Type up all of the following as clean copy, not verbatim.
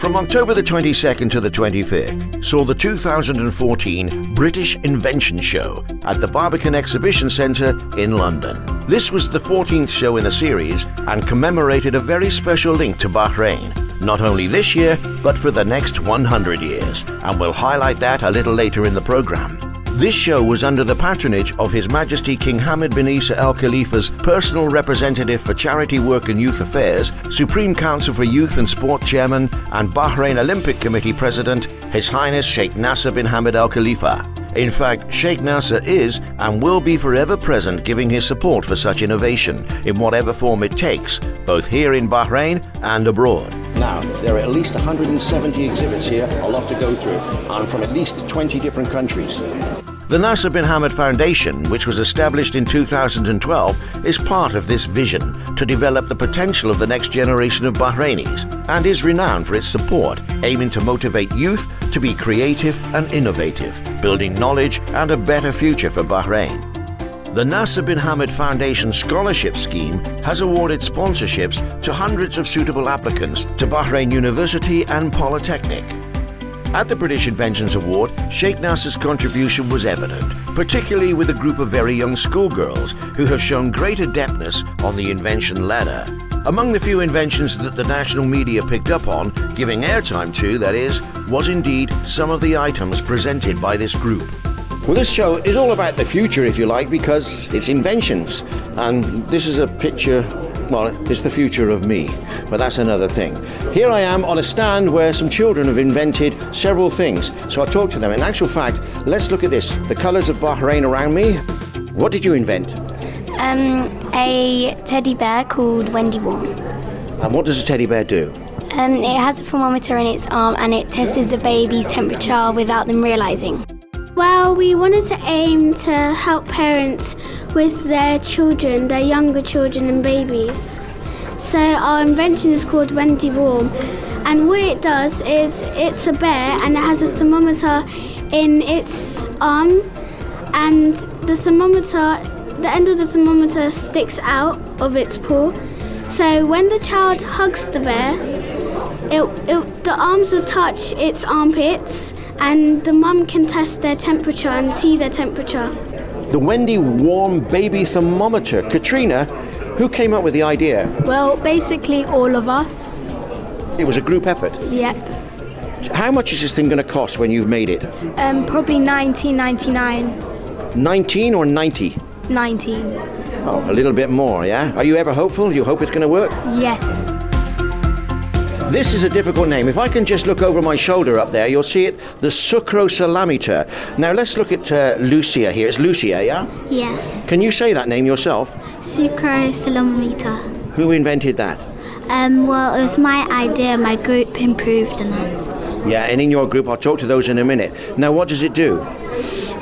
from October the 22nd to the 25th, saw the 2014 British Invention Show at the Barbican Exhibition Centre in London. This was the 14th show in the series and commemorated a very special link to Bahrain, not only this year, but for the next 100 years, and we'll highlight that a little later in the programme. This show was under the patronage of His Majesty King Hamad bin Isa Al Khalifa's personal representative for charity work and youth affairs, Supreme Council for Youth and Sport Chairman, and Bahrain Olympic Committee President, His Highness Sheikh Nasser bin Hamad Al Khalifa. In fact, Sheikh Nasser is and will be forever present, giving his support for such innovation, in whatever form it takes, both here in Bahrain and abroad. Now, there are at least 170 exhibits here, a lot to go through, and from at least 20 different countries. The Nasser bin Hamad Foundation, which was established in 2012, is part of this vision to develop the potential of the next generation of Bahrainis, and is renowned for its support, aiming to motivate youth to be creative and innovative, building knowledge and a better future for Bahrain. The Nasser bin Hamad Foundation Scholarship Scheme has awarded sponsorships to hundreds of suitable applicants to Bahrain University and Polytechnic. At the British Inventions Award, Sheikh Nasser's contribution was evident, particularly with a group of very young schoolgirls who have shown great adeptness on the invention ladder. Among the few inventions that the national media picked up on, giving airtime to, that is, was indeed some of the items presented by this group. Well, this show is all about the future, if you like, because it's inventions. And this is a picture, well, it's the future of me, but that's another thing. Here I am on a stand where some children have invented several things. So I'll talk to them. In actual fact, let's look at this. The colours of Bahrain around me. What did you invent? A teddy bear called Wendy Warm. And what does a teddy bear do? It has a thermometer in its arm and it tests the baby's temperature without them realising. Well, we wanted to aim to help parents with their children, their younger children and babies. So our invention is called Wendy Warm, and what it does is it's a bear and it has a thermometer in its arm, and the end of the thermometer sticks out of its paw. So when the child hugs the bear, the arms will touch its armpits, and the mum can test their temperature and see their temperature. The Wendy Warm baby thermometer. Katrina, who came up with the idea? Well, basically all of us. It was a group effort? Yep. How much is this thing going to cost when you've made it? Probably $19.99. 19 or 90? 19. Oh, a little bit more, yeah? Are you ever hopeful? You hope it's going to work? Yes. This is a difficult name. If I can just look over my shoulder up there, you'll see it, the sucrosalameter. Now let's look at Lucia here. It's Lucia, yeah? Yes. Can you say that name yourself? Sucrosalameter. Who invented that? Well, it was my idea. My group improved on it. Yeah, and in your group, I'll talk to those in a minute. Now, what does it do?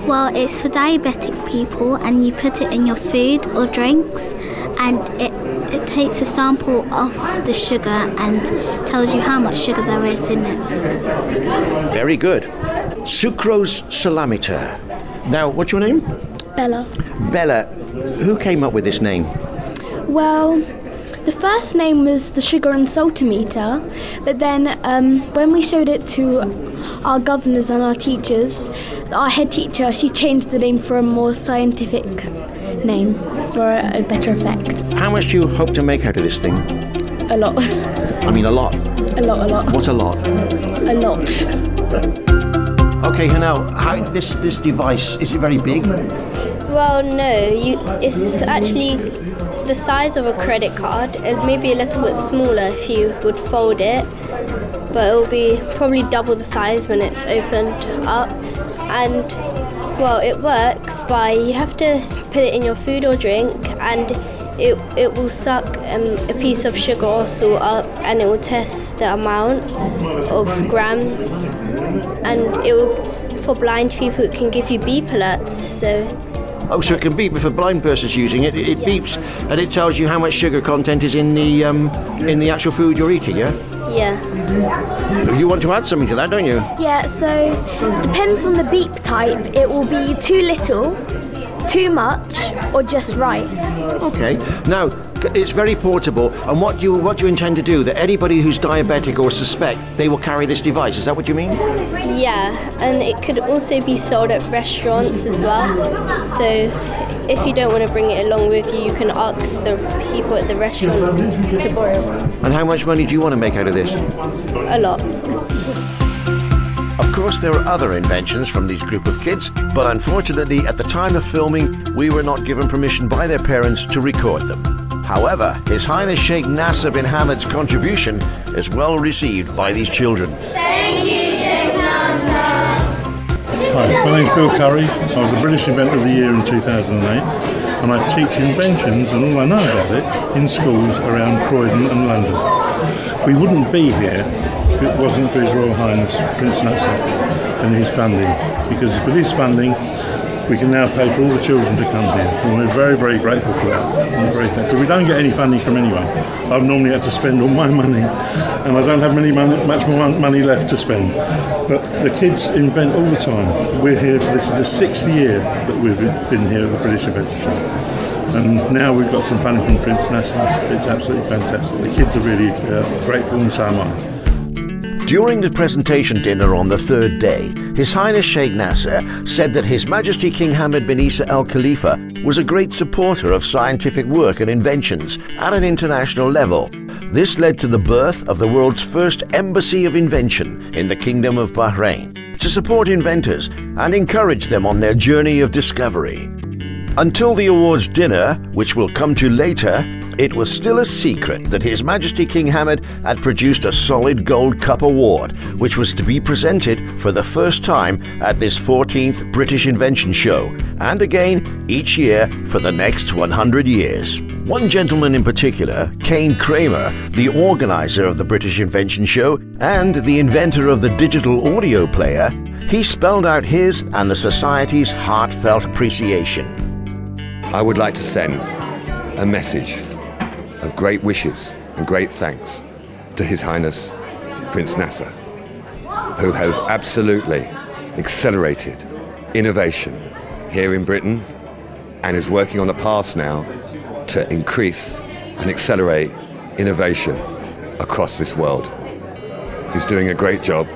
Well, it's for diabetic people, and you put it in your food or drinks, and it takes a sample of the sugar and tells you how much sugar there is in it. Very good. Sucrosalameter. Now, what's your name? Bella. Bella. Who came up with this name? Well, the first name was the sugar and saltometer, but then when we showed it to our governors and our teachers, our head teacher, she changed the name for a more scientific name for a better effect. How much do you hope to make out of this thing? A lot. I mean, a lot. A lot. What's a lot? A lot. Okay, now, this device, is it very big? Well, no. It's actually the size of a credit card. It may be a little bit smaller if you would fold it, but it will be probably double the size when it's opened up. And well, it works by you have to put it in your food or drink, and it will suck a piece of sugar or salt up, and it will test the amount of grams, and it will, for blind people, it can give you beep alerts. So it can beep if a blind person's using it. It beeps and it tells you how much sugar content is in the actual food you're eating. Yeah. Yeah. You want to add something to that, don't you? Yeah, so depends on the beep type. It will be too little too much or just right. Okay. Now, it's very portable, and what do you intend to do? That anybody who's diabetic or suspect, they will carry this device. Is that what you mean? Yeah, and it could also be sold at restaurants as well. So if you don't want to bring it along with you, you can ask the people at the restaurant to borrow one. And how much money do you want to make out of this? A lot. Of course, there are other inventions from these group of kids, but unfortunately, at the time of filming, we were not given permission by their parents to record them. However, His Highness Sheikh Nasser bin Hamed's contribution is well received by these children. Thank you, Sheikh Nasser. Hi, my name's Bill Curry. I was the British Inventor of the Year in 2008, and I teach inventions and all I know about it in schools around Croydon and London. We wouldn't be here if it wasn't for His Royal Highness Prince Nasser and his funding, because with his funding we can now pay for all the children to come here, and we're very, very grateful for that. But we don't get any funding from anyone. I've normally had to spend all my money, and I don't have much more money left to spend. But the kids invent all the time. We're here for this is the 6th year that we've been here at the British Invention Show, and now we've got some funding from Prince Nasser. It's absolutely fantastic. The kids are really grateful, and so am I. During the presentation dinner on the third day, His Highness Sheikh Nasser said that His Majesty King Hamad bin Isa Al Khalifa was a great supporter of scientific work and inventions at an international level. This led to the birth of the world's first Embassy of Invention in the Kingdom of Bahrain to support inventors and encourage them on their journey of discovery. Until the awards dinner, which we'll come to later, it was still a secret that His Majesty King Hamad had produced a solid gold cup award, which was to be presented for the first time at this 14th British Invention Show, and again each year for the next 100 years. One gentleman in particular, Kane Kramer, the organizer of the British Invention Show and the inventor of the digital audio player, he spelled out his and the Society's heartfelt appreciation. I would like to send a message of great wishes and great thanks to His Highness Prince Nasser, who has absolutely accelerated innovation here in Britain and is working on a path now to increase and accelerate innovation across this world. He's doing a great job,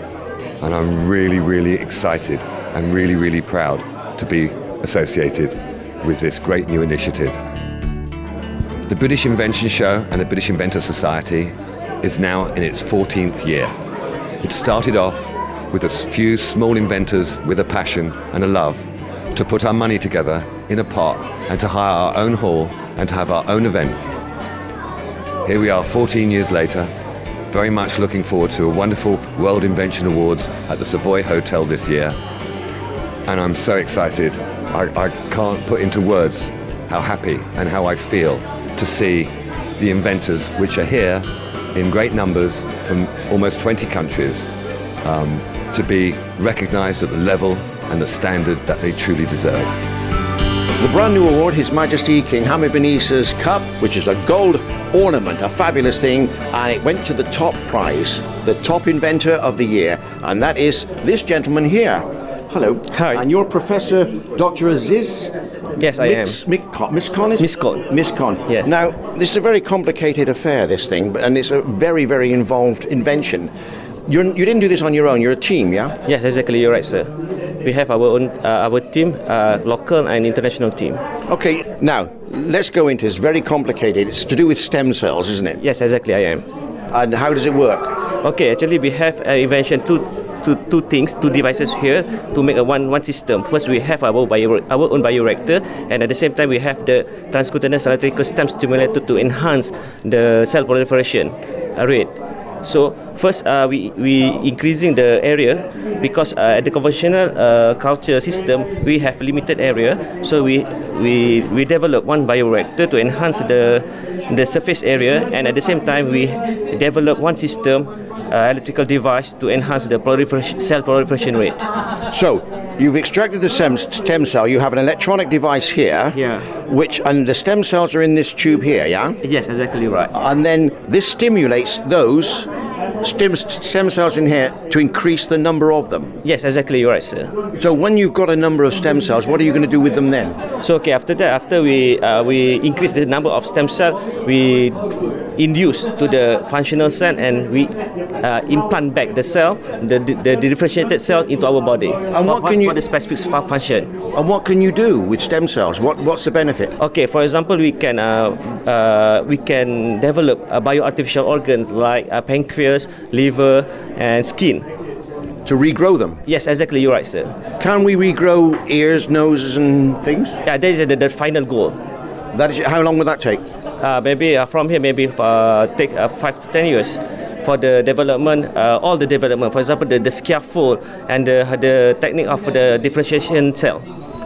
and I'm really, really excited and really, really proud to be associated with this great new initiative. The British Invention Show and the British Inventor Society is now in its 14th year. It started off with a few small inventors with a passion and a love to put our money together in a pot and to hire our own hall and to have our own event. Here we are 14 years later, very much looking forward to a wonderful World Invention Awards at the Savoy Hotel this year. And I'm so excited. I can't put into words how happy and how I feel to see the inventors which are here in great numbers from almost 20 countries to be recognized at the level and the standard that they truly deserve. The brand new award, His Majesty King Hamad bin Isa's cup, which is a gold ornament, a fabulous thing, and it went to the top prize, the top inventor of the year, and that is this gentleman here. Hello. Hi. And you're Professor Dr. Aziz? Yes, I am. Miscon. Yes. Now, this is a very complicated affair, this thing, and it's a very, very involved invention. You didn't do this on your own, you're a team, yeah? Yes, exactly, you're right, sir. We have our own our team, local and international team. Okay, now, let's go into this. Very complicated. It's to do with stem cells, isn't it? Yes, exactly, I am. And how does it work? Okay, actually we have invention two things, two devices here to make a one system. First, we have our own bioreactor, and at the same time we have the transcutaneous electrical stem stimulator to enhance the cell proliferation rate. So first, we increasing the area because at the conventional culture system we have limited area. So we develop one bioreactor to enhance the surface area, and at the same time we develop one system electrical device to enhance the cell proliferation rate. So you've extracted the stem cell. You have an electronic device here, and the stem cells are in this tube here, yeah? Yes, exactly right. And then this stimulates those stem cells in here to increase the number of them. Yes, exactly, you're right, sir. So when you've got a number of stem cells, what are you going to do with them then? So okay, after that, after we increase the number of stem cells, we induce to the functional cell and we implant back the cell, the differentiated cell into our body. And what can you? For the specific function. And what can you do with stem cells? What's the benefit? Okay, for example, we can develop bioartificial organs like pancreas, liver, and skin. To regrow them? Yes, exactly, you're right, sir. Can we regrow ears, noses, and things? Yeah, that is the final goal. That is. How long would that take? Maybe from here, maybe take 5 to 10 years for the development, all the development. For example, the scaffold and the technique of the differentiation cell.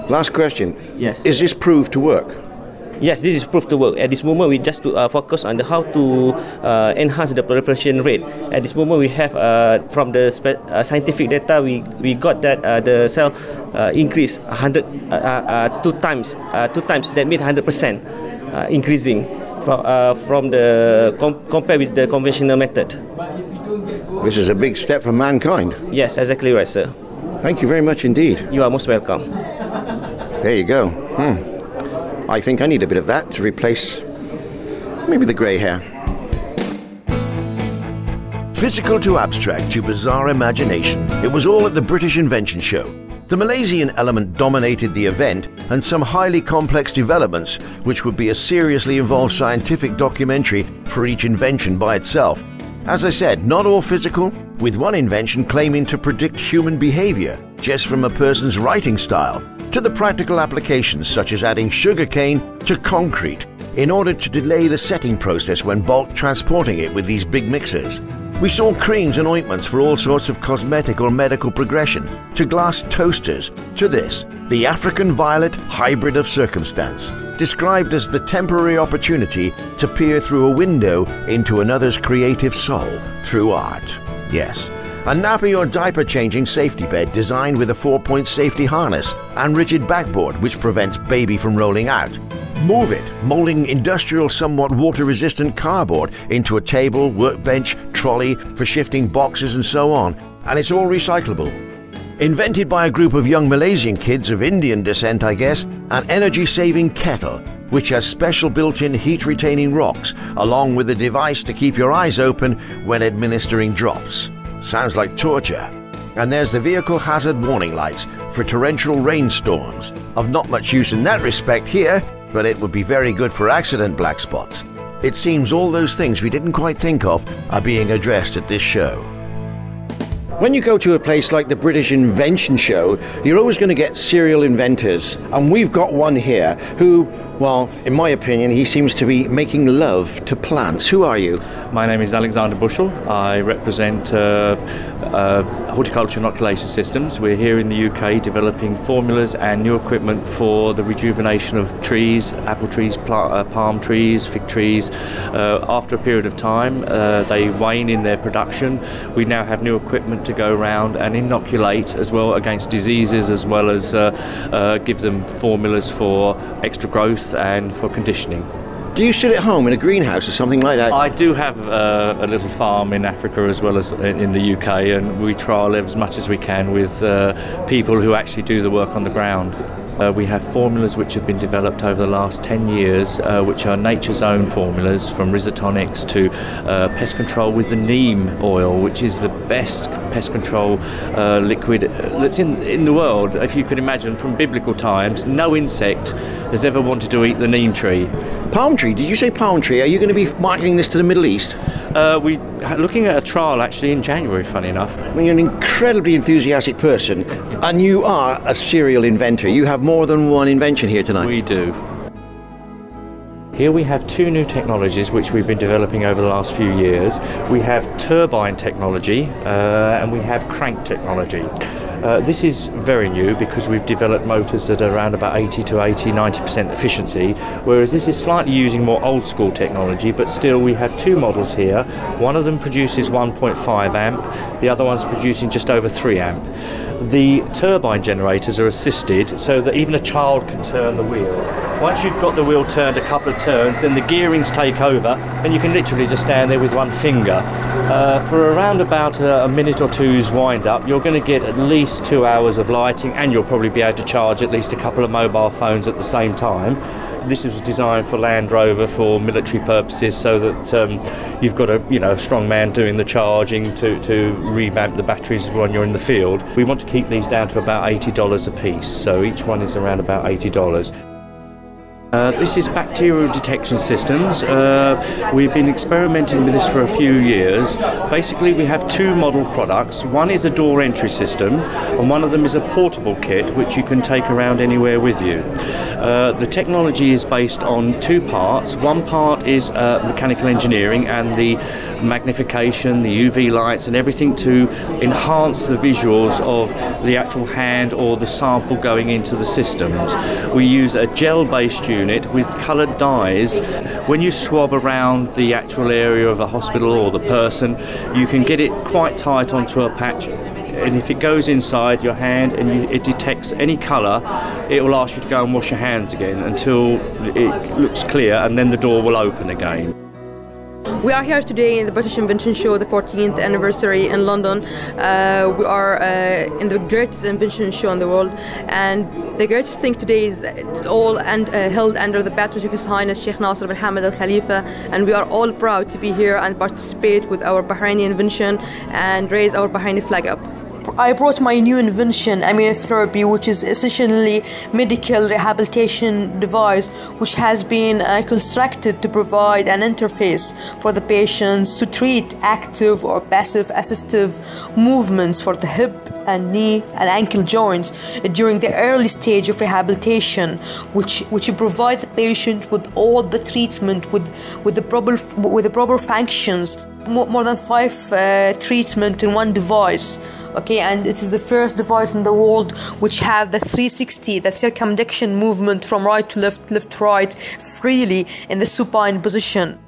Last question. Yes. Is this proved to work? Yes, this is proof to work. At this moment, we just focus on how to enhance the proliferation rate. At this moment, we have from the scientific data, we got that the cell increase 2 times. That means 100% increasing from the compared with the conventional method. This is a big step for mankind. Yes, exactly right, sir. Thank you very much indeed. You are most welcome. There you go. I think I need a bit of that to replace maybe the grey hair. Physical to abstract to bizarre imagination, it was all at the British Invention Show. The Malaysian element dominated the event, and some highly complex developments, which would be a seriously involved scientific documentary for each invention by itself. As I said, not all physical, with one invention claiming to predict human behavior just from a person's writing style, to the practical applications such as adding sugarcane to concrete in order to delay the setting process when bulk transporting it with these big mixers. We saw creams and ointments for all sorts of cosmetic or medical progression, to glass toasters, to this, the African violet hybrid of circumstance, described as the temporary opportunity to peer through a window into another's creative soul through art. Yes. A nappy or diaper changing safety bed designed with a 4-point safety harness and rigid backboard which prevents baby from rolling out. Move it, molding industrial, somewhat water-resistant cardboard into a table, workbench, trolley for shifting boxes and so on, and it's all recyclable. Invented by a group of young Malaysian kids of Indian descent, I guess, an energy-saving kettle which has special built-in heat-retaining rocks along with a device to keep your eyes open when administering drops. Sounds like torture. And there's the vehicle hazard warning lights for torrential rainstorms. Of not much use in that respect here, but it would be very good for accident black spots. It seems all those things we didn't quite think of are being addressed at this show. When you go to a place like the British Invention Show, you're always going to get serial inventors. And we've got one here who, well, in my opinion, he seems to be making love to plants. Who are you? My name is Alexander Bushell. I represent Horticulture Inoculation Systems. We're here in the UK developing formulas and new equipment for the rejuvenation of trees, apple trees, palm trees, fig trees. After a period of time, they wane in their production. We now have new equipment to go around and inoculate as well against diseases, as well as give them formulas for extra growth and for conditioning. Do you sit at home in a greenhouse or something like that? I do have a little farm in Africa as well as in the UK, and we trial as much as we can with people who actually do the work on the ground. We have formulas which have been developed over the last 10 years, which are nature's own formulas, from risotonics to pest control with the neem oil, which is the best pest control liquid that's in the world. If you can imagine, from biblical times, no insect has ever wanted to eat the neem tree. Palm tree? Did you say palm tree? Are you going to be marketing this to the Middle East? We're looking at a trial actually in January, funny enough. I mean, you're an incredibly enthusiastic person, and you are a serial inventor. You have more than one invention here tonight. We do. Here we have two new technologies which we've been developing over the last few years. We have turbine technology and we have crank technology. This is very new because we've developed motors that are around about 90% efficiency, whereas this is slightly using more old school technology, but still we have two models here. One of them produces 1.5 amp, the other one's producing just over 3 amp. the turbine generators are assisted so that even a child can turn the wheel. Once you've got the wheel turned a couple of turns, then the gearings take over and you can literally just stand there with one finger. For around about a minute or two's wind up, you're going to get at least 2 hours of lighting, and you'll probably be able to charge at least a couple of mobile phones at the same time. This was designed for Land Rover for military purposes, so that you've got a strong man doing the charging to revamp the batteries when you're in the field. We want to keep these down to about $80 a piece, so each one is around about $80. This is bacterial detection systems. We've been experimenting with this for a few years. Basically, we have two model products. One is a door entry system, and one of them is a portable kit which you can take around anywhere with you. The technology is based on two parts. One part is mechanical engineering and the magnification, the UV lights and everything to enhance the visuals of the actual hand or the sample going into the systems. We use a gel-based unit with coloured dyes. When you swab around the actual area of a hospital or the person, you can get it quite tight onto a patch, and if it goes inside your hand and it detects any colour, it will ask you to go and wash your hands again until it looks clear, and then the door will open again. We are here today in the British Invention Show, the 14th anniversary in London. We are in the greatest invention show in the world, and the greatest thing today is it's all held under the patronage of His Highness Sheikh Nasser bin Hamad Al Khalifa, and we are all proud to be here and participate with our Bahraini invention and raise our Bahraini flag up. I brought my new invention, immunotherapy, which is essentially medical rehabilitation device which has been constructed to provide an interface for the patients to treat active or passive assistive movements for the hip and knee and ankle joints during the early stage of rehabilitation, which provide the patient with all the treatment with the proper functions, more than 5 treatment in one device. Okay, and it is the first device in the world which have the 360, the circumduction movement from right to left, left to right, freely in the supine position.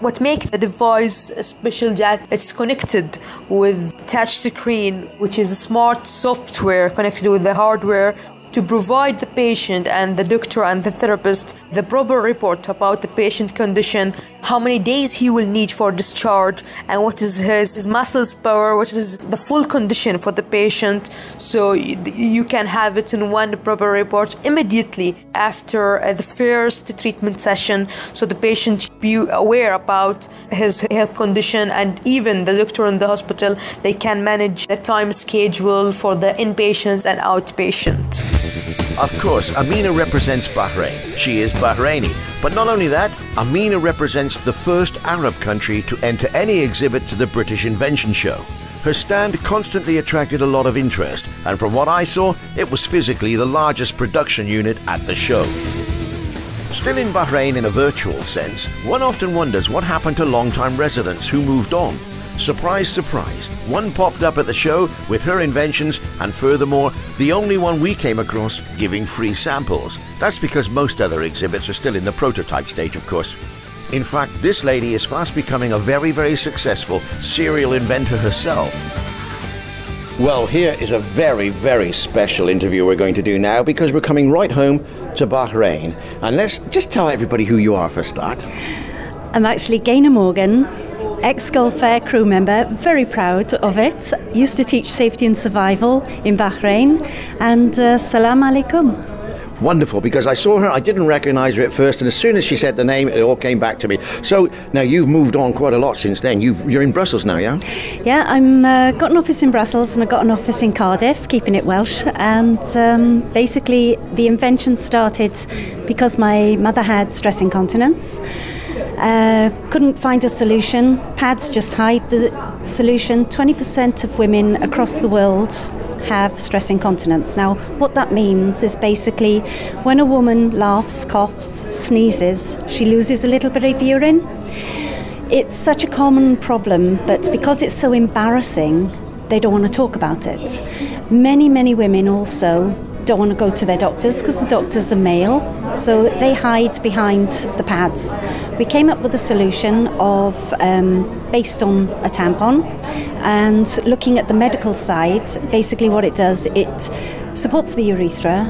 What makes the device special is that it's connected with touch screen, which is a smart software connected with the hardware to provide the patient and the doctor and the therapist the proper report about the patient condition, how many days he will need for discharge, and what is his muscles power, what is the full condition for the patient. So you can have it in one proper report immediately after the first treatment session, so the patient be aware about his health condition, and even the doctor in the hospital, they can manage the time schedule for the inpatients and outpatient. Of course, Amina represents Bahrain. She is Bahraini. But not only that, Amina represents the first Arab country to enter any exhibit to the British Invention Show. Her stand constantly attracted a lot of interest, and from what I saw, it was physically the largest production unit at the show. Still in Bahrain in a virtual sense, one often wonders what happened to long-time residents who moved on. Surprise, surprise, one popped up at the show with her inventions, and furthermore, the only one we came across giving free samples. That's because most other exhibits are still in the prototype stage, of course. In fact, this lady is fast becoming a very, very successful serial inventor herself. Well, here is a very, very special interview we're going to do now, because we're coming right home to Bahrain. And let's just tell everybody who you are for a start. I'm actually Gaynor Morgan, ex-Gulf Air crew member, very proud of it. Used to teach safety and survival in Bahrain, and salam alaikum. Wonderful, because I saw her, I didn't recognize her at first, and as soon as she said the name, it all came back to me. So now you've moved on quite a lot since then. You're in Brussels now, yeah? Yeah, I'm got an office in Brussels and I've got an office in Cardiff, keeping it Welsh. And basically the invention started because my mother had stress incontinence. Couldn't find a solution. Pads just hide the solution. 20% of women across the world have stress incontinence. Now, what that means is basically when a woman laughs, coughs, sneezes, she loses a little bit of urine. It's such a common problem, but because it's so embarrassing, they don't want to talk about it. Many, many women also don't want to go to their doctors because the doctors are male, so they hide behind the pads. We came up with a solution of based on a tampon, and looking at the medical side, basically what it does, it supports the urethra,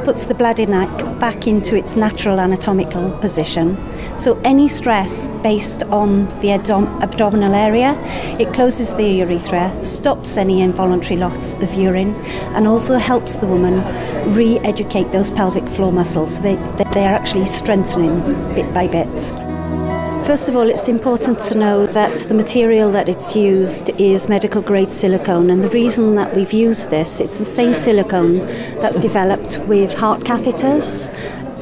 puts the bladder neck back into its natural anatomical position. So any stress based on the abdominal area, it closes the urethra, stops any involuntary loss of urine, and also helps the woman re-educate those pelvic floor muscles. So they're actually strengthening bit by bit. First of all, it's important to know that the material that it's used is medical grade silicone, and the reason that we've used this, it's the same silicone that's developed with heart catheters.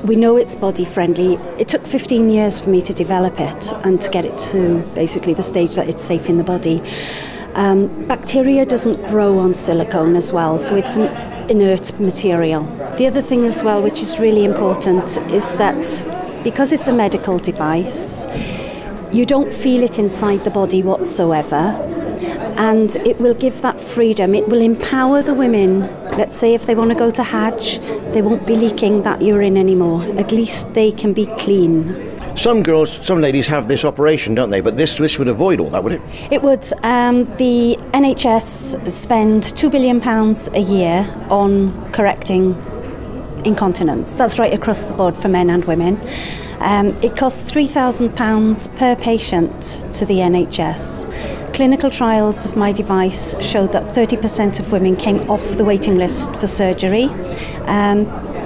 We know it's body friendly. It took 15 years for me to develop it and to get it to basically the stage that it's safe in the body. Bacteria doesn't grow on silicone as well, so it's an inert material. The other thing as well, which is really important, is that because it's a medical device, you don't feel it inside the body whatsoever, and it will give that freedom. It will empower the women. Let's say if they want to go to Hajj, they won't be leaking that urine anymore. At least they can be clean. Some girls, some ladies have this operation, don't they? But this would avoid all that, would it? It would. The NHS spend £2 billion a year on correcting incontinence. That's right across the board for men and women. It costs £3,000 per patient to the NHS. Clinical trials of my device showed that 30% of women came off the waiting list for surgery.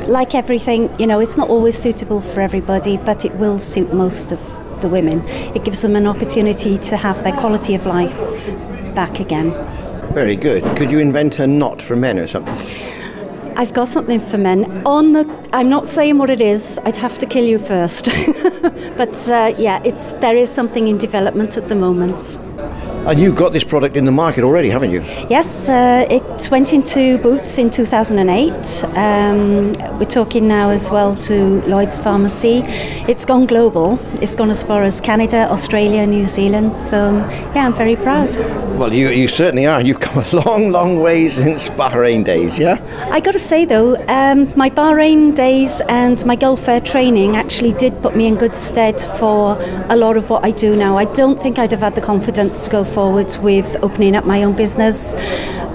Like everything, you know, it's not always suitable for everybody, but it will suit most of the women. It gives them an opportunity to have their quality of life back again. Very good. Could you invent a knot for men or something? I've got something for men. I'm not saying what it is. I'd have to kill you first. But yeah, there is something in development at the moment. And you've got this product in the market already, haven't you? Yes, it went into Boots in 2008. We're talking now as well to Lloyd's Pharmacy. It's gone global. It's gone as far as Canada, Australia, New Zealand. So yeah, I'm very proud. Well, you certainly are. You've come a long, long way since Bahrain days, yeah? I got to say though, my Bahrain days and my Gulf Air training actually did put me in good stead for a lot of what I do now. I don't think I'd have had the confidence to go forward with opening up my own business,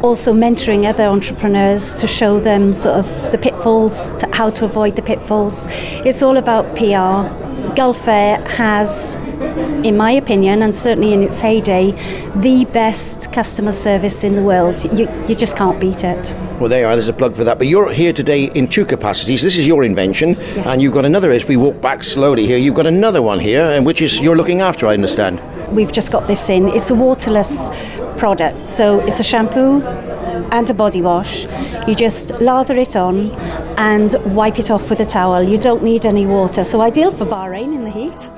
also mentoring other entrepreneurs to show them sort of the pitfalls, how to avoid the pitfalls. It's all about PR. Gulf Air has, in my opinion, and certainly in its heyday, the best customer service in the world. You just can't beat it. Well, there you are. There's a plug for that. But you're here today in two capacities. This is your invention, yes. And you've got another. If we walk back slowly here, you've got another one here, and which is you're looking after, I understand. We've just got this in. It's a waterless product, so it's a shampoo and a body wash. You just lather it on and wipe it off with a towel. You don't need any water, so ideal for Bahrain in the heat.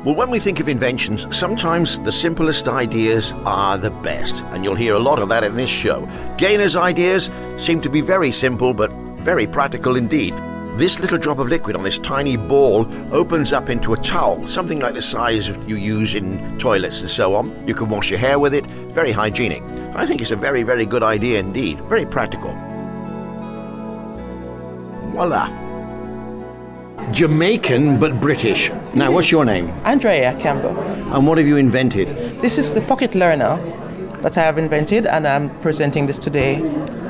Well, when we think of inventions, sometimes the simplest ideas are the best, and you'll hear a lot of that in this show. Gaynor's ideas seem to be very simple, but very practical indeed. This little drop of liquid on this tiny ball opens up into a towel, something like the size you use in toilets and so on. You can wash your hair with it, very hygienic. I think it's a very, very good idea indeed, very practical. Voila. Jamaican but British. Now, what's your name? Andrea Campbell. And what have you invented? This is the pocket learner that I have invented, and I'm presenting this today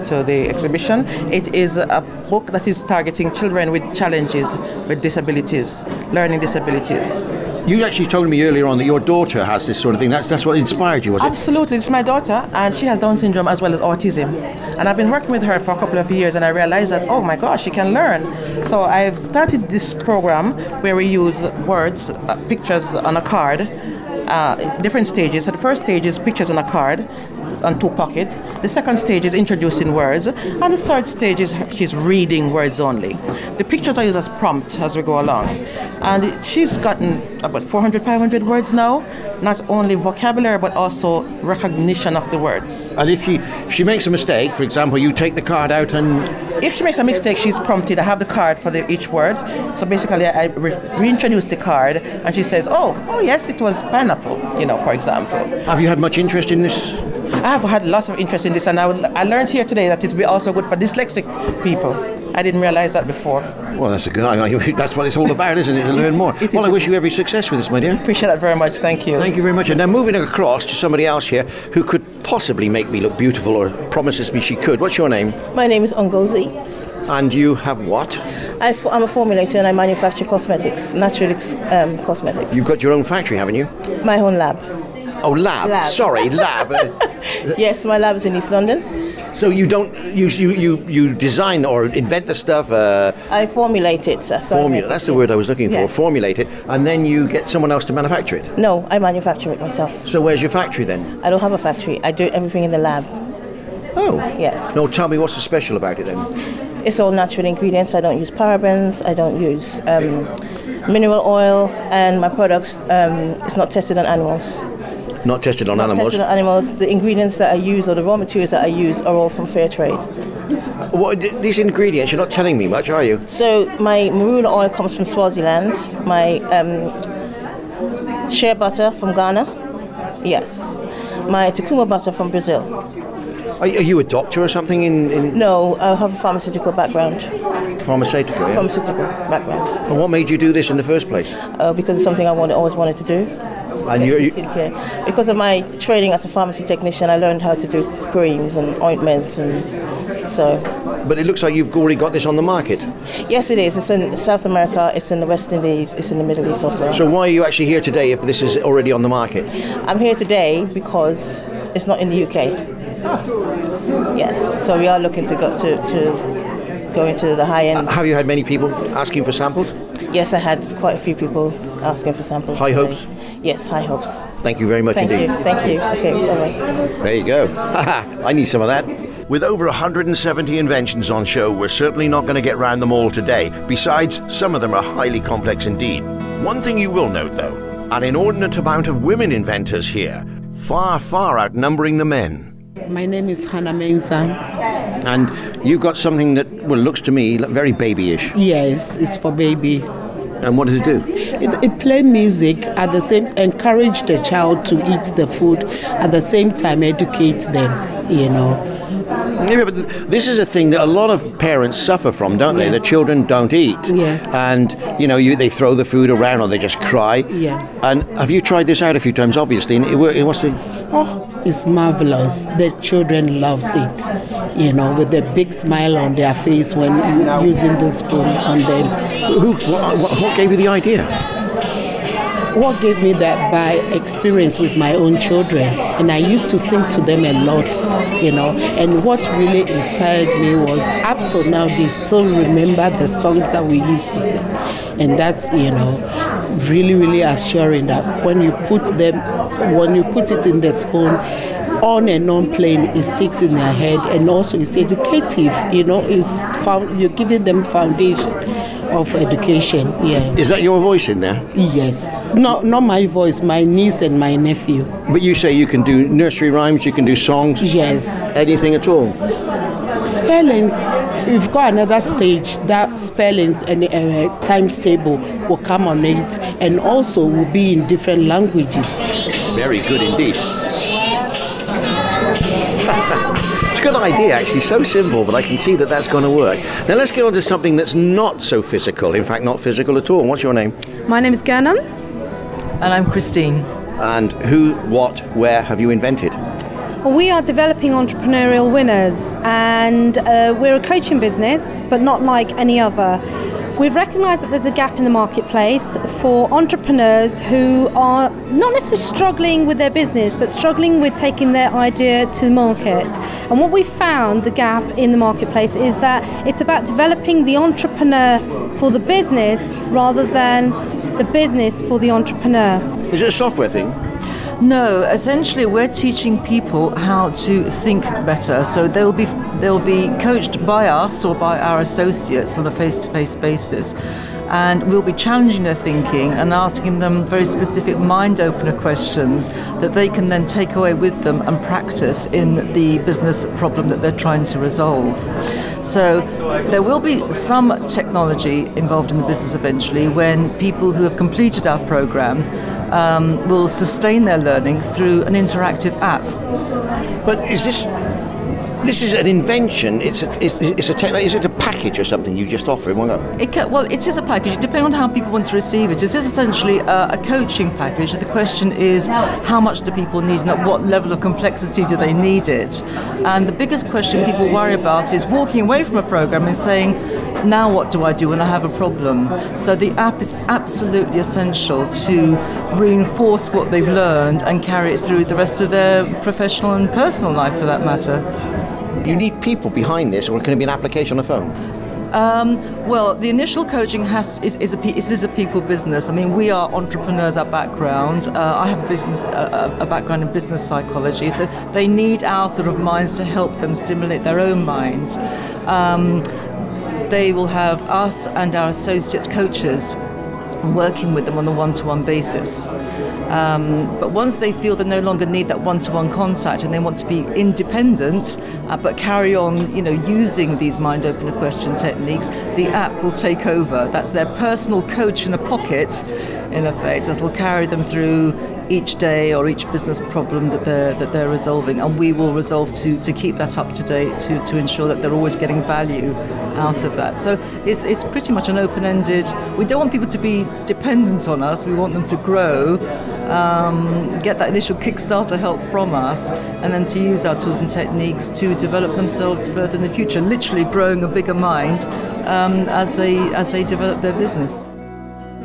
to the exhibition. It is a book that is targeting children with challenges with disabilities, learning disabilities. You actually told me earlier on that your daughter has this sort of thing. That's what inspired you, was it? Absolutely. It's my daughter, and she has Down syndrome as well as autism. And I've been working with her for a couple of years, and I realized that, oh my gosh, she can learn. So I've started this program where we use words, pictures on a card, different stages. So the first stage is pictures on a card on 2 pockets. The second stage is introducing words, and the third stage is she's reading words only. The pictures I use as prompts as we go along, and she's gotten about 400-500 words now, not only vocabulary but also recognition of the words. And if she makes a mistake, for example, you take the card out and... If she makes a mistake, she's prompted. I have the card for each word, so basically I reintroduce the card, and she says, oh yes, it was pineapple, for example. Have you had much interest in this? I have had a lot of interest in this, and I learned here today that it will be also good for dyslexic people. I didn't realize that before. Well, that's a good idea. That's what it's all about, isn't it? To learn more. Well, I wish you every success with this, my dear. Appreciate that very much. Thank you. Thank you very much. And now moving across to somebody else here who could possibly make me look beautiful, or promises me she could. What's your name? My name is Ngozi. And you have what? I'm a formulator and I manufacture cosmetics, natural cosmetics. You've got your own factory, haven't you? My own lab. Oh, lab. Sorry, lab. Yes, my lab is in East London. So you don't you design or invent the stuff? I formulate it. That's the word I was looking for. Yeah. Formulate it, and then you get someone else to manufacture it. No, I manufacture it myself. So where's your factory then? I don't have a factory. I do everything in the lab. Oh. Yes. No, tell me what's so special about it then? It's all natural ingredients. I don't use parabens. I don't use mineral oil, and my products it's not tested on animals. Not tested on animals? Tested on animals. The ingredients that I use, or the raw materials that I use, are all from fair trade. What, these ingredients, you're not telling me much, are you? So my marula oil comes from Swaziland. My shea butter from Ghana. Yes. My Takuma butter from Brazil. Are you a doctor or something in... No, I have a pharmaceutical background. Pharmaceutical, yeah? Pharmaceutical background. And what made you do this in the first place? Because it's something I always wanted to do. And because of my training as a pharmacy technician, I learned how to do creams and ointments, and so. But it looks like you've already got this on the market. Yes, it is. It's in South America, it's in the West Indies, it's in the Middle East also. So why are you actually here today if this is already on the market? I'm here today because it's not in the UK. Yes, so we are looking to go into the high end. Have you had many people asking for samples? Yes, I had quite a few people asking for samples. High hopes? Yes, high hopes. Thank you very much indeed. Thank you. Okay, bye-bye. There you go. I need some of that. With over 170 inventions on show, we're certainly not going to get round them all today. Besides, some of them are highly complex indeed. One thing you will note, though, an inordinate amount of women inventors here, far, far outnumbering the men. My name is Hannah Mensa. And you've got something that, well, looks to me very babyish. Yes, it's for baby. And what does it do? It plays music, at the same encourage the child to eat the food, at the same time educate them, you know. Yeah, but this is a thing that a lot of parents suffer from, don't they? The children don't eat. Yeah. And, you know, they throw the food around or they just cry. Yeah. And have you tried this out a few times, obviously? And it what's the... Oh, it's marvelous. The children loves it, you know, with a big smile on their face when using the spoon on them. What gave you the idea? What gave me that by experience with my own children, and I used to sing to them a lot, you know, and what really inspired me was up till now they still remember the songs that we used to sing, and that's, you know, really, really assuring that when you put it in the spoon, on and on playing, it sticks in their head, and also it's educative, you know, you're giving them foundation of education. Yeah. Is that your voice in there? Yes. Not my voice, my niece and my nephew. But you say you can do nursery rhymes, you can do songs? Yes. Anything at all? Spellings, we've got another stage that spellings and times table will come on it, and also will be in different languages. Very good indeed. It's a good idea, actually, so simple, but I can see that that's going to work. Now let's get on to something that's not so physical, in fact not physical at all. What's your name? My name is Gernam. And I'm Christine. And who, what, where have you invented? Well, we are developing entrepreneurial winners, and we're a coaching business, but not like any other. We've recognised that there's a gap in the marketplace for entrepreneurs who are not necessarily struggling with their business, but struggling with taking their idea to market. And what we found, the gap in the marketplace, is that it's about developing the entrepreneur for the business rather than the business for the entrepreneur. Is it a software thing? No, essentially we're teaching people how to think better. So they'll be coached by us or by our associates on a face-to-face basis. And we'll be challenging their thinking and asking them very specific mind-opener questions that they can then take away with them and practice in the business problem that they're trying to resolve. So there will be some technology involved in the business eventually when people who have completed our program will sustain their learning through an interactive app. But is this is an invention? Is it a package or something you just offer in one go? Well, it is a package, depending on how people want to receive it. It is essentially a coaching package. The question is, how much do people need and at what level of complexity do they need it? And the biggest question people worry about is walking away from a program and saying, now what do I do when I have a problem? So the app is absolutely essential to reinforce what they've learned and carry it through the rest of their professional and personal life, for that matter. You need people behind this, or can it be an application on the phone? Well, the initial coaching is a people business. I mean, we are entrepreneurs at background. I have a background in business psychology, so they need our sort of minds to help them stimulate their own minds. They will have us and our associate coaches working with them on a one-to-one basis. But once they feel they no longer need that one-to-one contact and they want to be independent, but carry on, using these mind opener question techniques, the app will take over. That's their personal coach in a pocket, in effect, that will carry them through each day or each business problem that they're resolving, and we will resolve to keep that up to date, to ensure that they're always getting value out of that. So it's pretty much an open-ended. We don't want people to be dependent on us. We want them to grow, get that initial Kickstarter help from us, and then to use our tools and techniques to develop themselves further in the future, literally growing a bigger mind as they develop their business.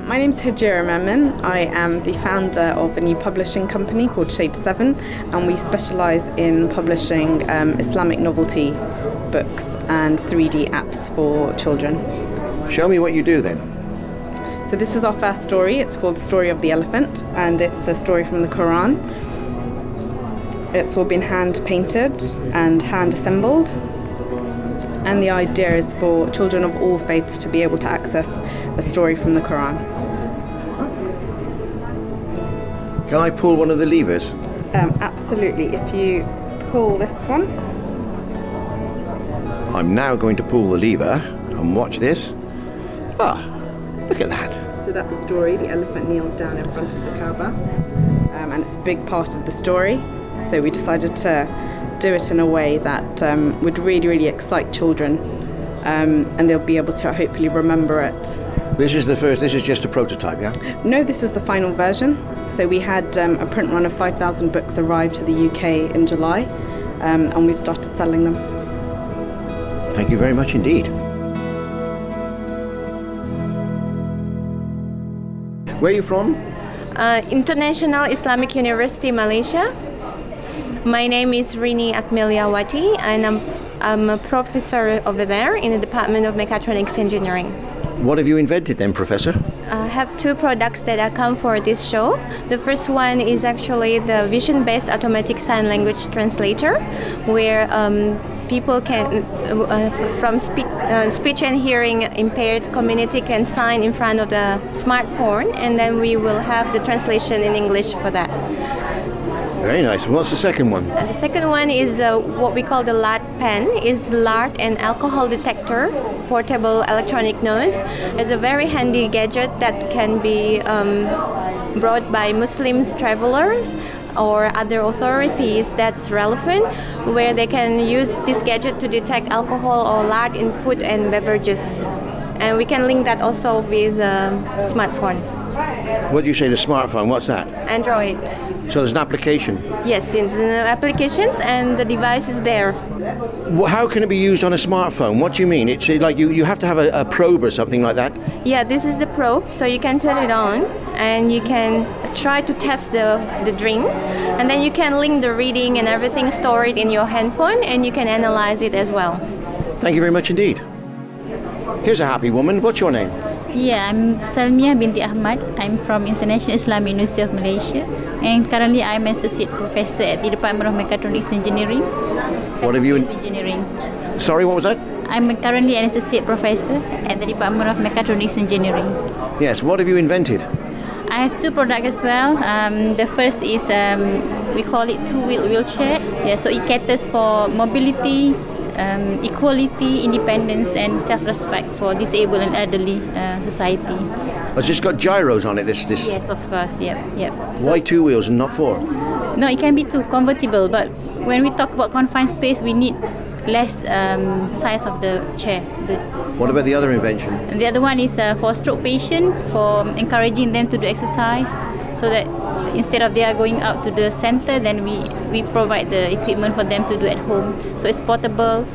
My name's Hajira Memon. I am the founder of a new publishing company called Shade 7, and we specialise in publishing Islamic novelty books and 3D apps for children. Show me what you do then. So this is our first story. It's called The Story of the Elephant, and it's a story from the Quran. It's all been hand painted and hand assembled, and the idea is for children of all faiths to be able to access a story from the Quran. Can I pull one of the levers? Absolutely. If you pull this one. I'm now going to pull the lever and watch this. Ah, look at that. So that's the story. The elephant kneels down in front of the Kaaba, and it's a big part of the story. So we decided to do it in a way that would really, really excite children, and they'll be able to hopefully remember it. This is just a prototype, yeah? No, this is the final version. So we had a print run of 5,000 books arrive to the UK in July, and we've started selling them. Thank you very much indeed. Where are you from? International Islamic University, Malaysia. My name is Rini Akmeliawati, and I'm a professor over there in the Department of Mechatronics Engineering. What have you invented then, Professor? I have two products that I come for this show. The first one is actually the vision-based automatic sign language translator, where people can, from speech and hearing impaired community can sign in front of the smartphone, and then we will have the translation in English for that. Very nice. What's the second one? The second one is what we call the LAD pen. Is lard and alcohol detector, portable electronic nose. It's a very handy gadget that can be brought by Muslims travelers or other authorities that's relevant, where they can use this gadget to detect alcohol or lard in food and beverages. And we can link that also with a smartphone. What do you say, the smartphone? What's that? Android. So there's an application? Yes, it's in applications and the device is there. How can it be used on a smartphone? What do you mean? It's like you have to have a probe or something like that? Yeah, this is the probe, so you can turn it on and you can try to test the drink, and then you can link the reading and everything, store it in your handphone, and you can analyze it as well. Thank you very much indeed. Here's a happy woman. What's your name? Yeah, I'm Salmiah binti Ahmad. I'm from International Islamic University of Malaysia, and currently I'm an associate professor at the Department of Mechatronics Engineering. What have you Engineering. Sorry, what was that? I'm currently an associate professor at the Department of Mechatronics Engineering. Yes, what have you invented? I have two products as well. The first is we call it two-wheel wheelchair. Yeah, so it caters for mobility, equality, independence, and self-respect for disabled and elderly society. Has this got gyros on it? This. Yes, of course. Yep. Why 2 wheels and not 4? No, it can be 2, convertible. But when we talk about confined space, we need less size of the chair. What about the other invention? And the other one is for stroke patient, for encouraging them to do exercise, so that instead of they are going out to the center, then we provide the equipment for them to do at home. So it's portable,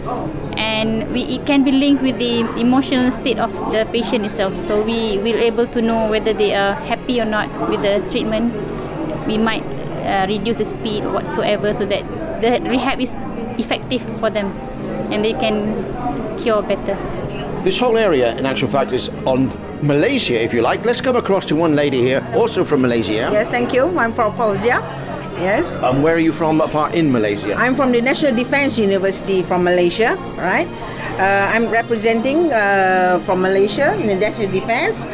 and it can be linked with the emotional state of the patient itself. So we will able to know whether they are happy or not with the treatment. We might reduce the speed whatsoever, so that the rehab is effective for them and they can cure better. This whole area, in actual fact, is on Malaysia, if you like. Let's come across to one lady here, also from Malaysia. Yes, thank you. I'm from Fauzia. Yes. Where are you from apart in Malaysia? I'm from the National Defence University from Malaysia, right? I'm representing from Malaysia in the National Defence